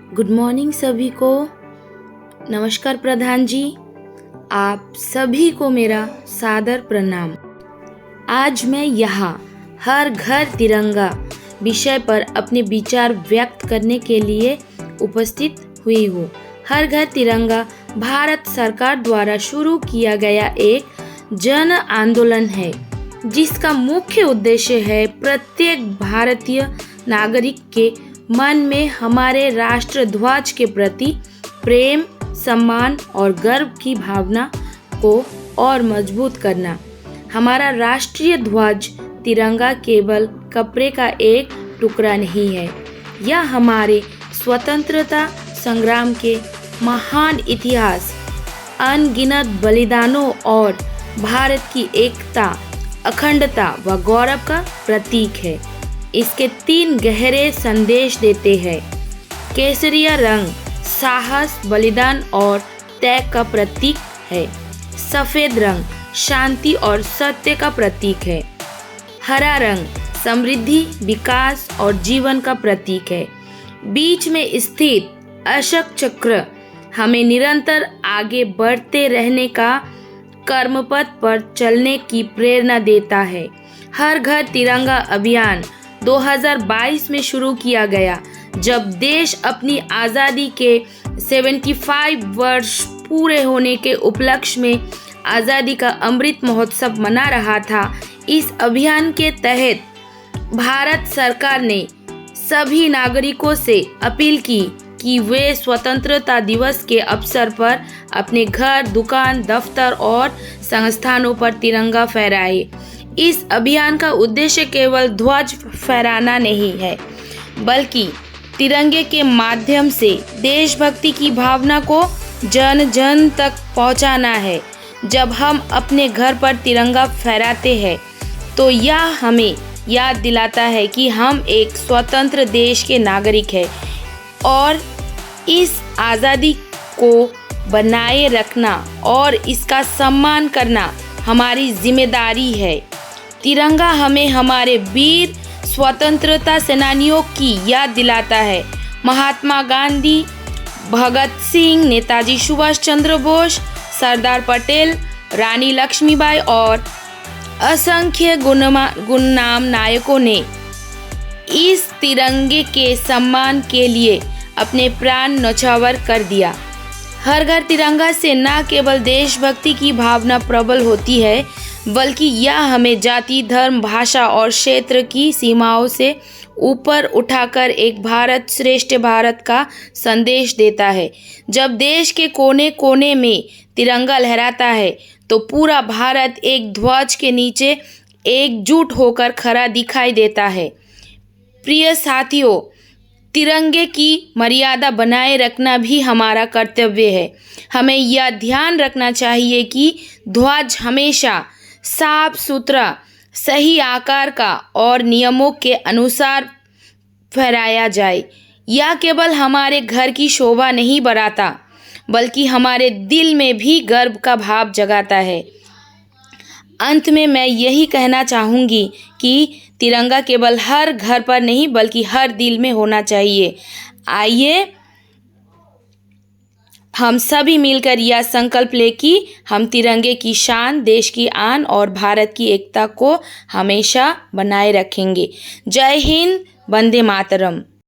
Good morning सभी को। नमस्कार प्रधान जी, आप सभी को मेरा सादर प्रणाम। आज मैं यहाँ हर घर तिरंगा विषय पर अपने विचार व्यक्त करने के लिए उपस्थित हुई हूँ। हर घर तिरंगा भारत सरकार द्वारा शुरू किया गया एक जन आंदोलन है, जिसका मुख्य उद्देश्य है प्रत्येक भारतीय नागरिक के मन में हमारे राष्ट्र ध्वज के प्रति प्रेम, सम्मान और गर्व की भावना को और मजबूत करना। हमारा राष्ट्रीय ध्वज तिरंगा केवल कपड़े का एक टुकड़ा नहीं है, यह हमारे स्वतंत्रता संग्राम के महान इतिहास, अनगिनत बलिदानों और भारत की एकता, अखंडता व गौरव का प्रतीक है। इसके 3 गहरे संदेश देते हैं। केसरिया रंग साहस, बलिदान और त्याग का प्रतीक है। सफेद रंग शांति और सत्य का प्रतीक है। हरा रंग समृद्धि, विकास और जीवन का प्रतीक है। बीच में स्थित अशोक चक्र हमें निरंतर आगे बढ़ते रहने का, कर्मपथ पर चलने की प्रेरणा देता है। हर घर तिरंगा अभियान 2022 में शुरू किया गया, जब देश अपनी आज़ादी के 75 वर्ष पूरे होने के उपलक्ष्य में आज़ादी का अमृत महोत्सव मना रहा था। इस अभियान के तहत भारत सरकार ने सभी नागरिकों से अपील की कि वे स्वतंत्रता दिवस के अवसर पर अपने घर, दुकान, दफ्तर और संस्थानों पर तिरंगा फहराएं। इस अभियान का उद्देश्य केवल ध्वज फहराना नहीं है, बल्कि तिरंगे के माध्यम से देशभक्ति की भावना को जन जन तक पहुंचाना है। जब हम अपने घर पर तिरंगा फहराते हैं, तो यह हमें याद दिलाता है कि हम एक स्वतंत्र देश के नागरिक हैं और इस आज़ादी को बनाए रखना और इसका सम्मान करना हमारी जिम्मेदारी है। तिरंगा हमें हमारे वीर स्वतंत्रता सेनानियों की याद दिलाता है। महात्मा गांधी, भगत सिंह, नेताजी सुभाष चंद्र बोस, सरदार पटेल, रानी लक्ष्मीबाई और असंख्य गुणनाम नायकों ने इस तिरंगे के सम्मान के लिए अपने प्राण न्यौछावर कर दिया। हर घर तिरंगा से न केवल देशभक्ति की भावना प्रबल होती है, बल्कि यह हमें जाति, धर्म, भाषा और क्षेत्र की सीमाओं से ऊपर उठाकर एक भारत श्रेष्ठ भारत का संदेश देता है। जब देश के कोने कोने में तिरंगा लहराता है, तो पूरा भारत एक ध्वज के नीचे एकजुट होकर खड़ा दिखाई देता है। प्रिय साथियों, तिरंगे की मर्यादा बनाए रखना भी हमारा कर्तव्य है। हमें यह ध्यान रखना चाहिए कि ध्वज हमेशा साफ सुथरा, सही आकार का और नियमों के अनुसार फहराया जाए। यह केवल हमारे घर की शोभा नहीं बढ़ाता, बल्कि हमारे दिल में भी गर्व का भाव जगाता है। अंत में मैं यही कहना चाहूँगी कि तिरंगा केवल हर घर पर नहीं, बल्कि हर दिल में होना चाहिए। आइए हम सभी मिलकर यह संकल्प लें कि हम तिरंगे की शान, देश की आन और भारत की एकता को हमेशा बनाए रखेंगे। जय हिंद, वंदे मातरम।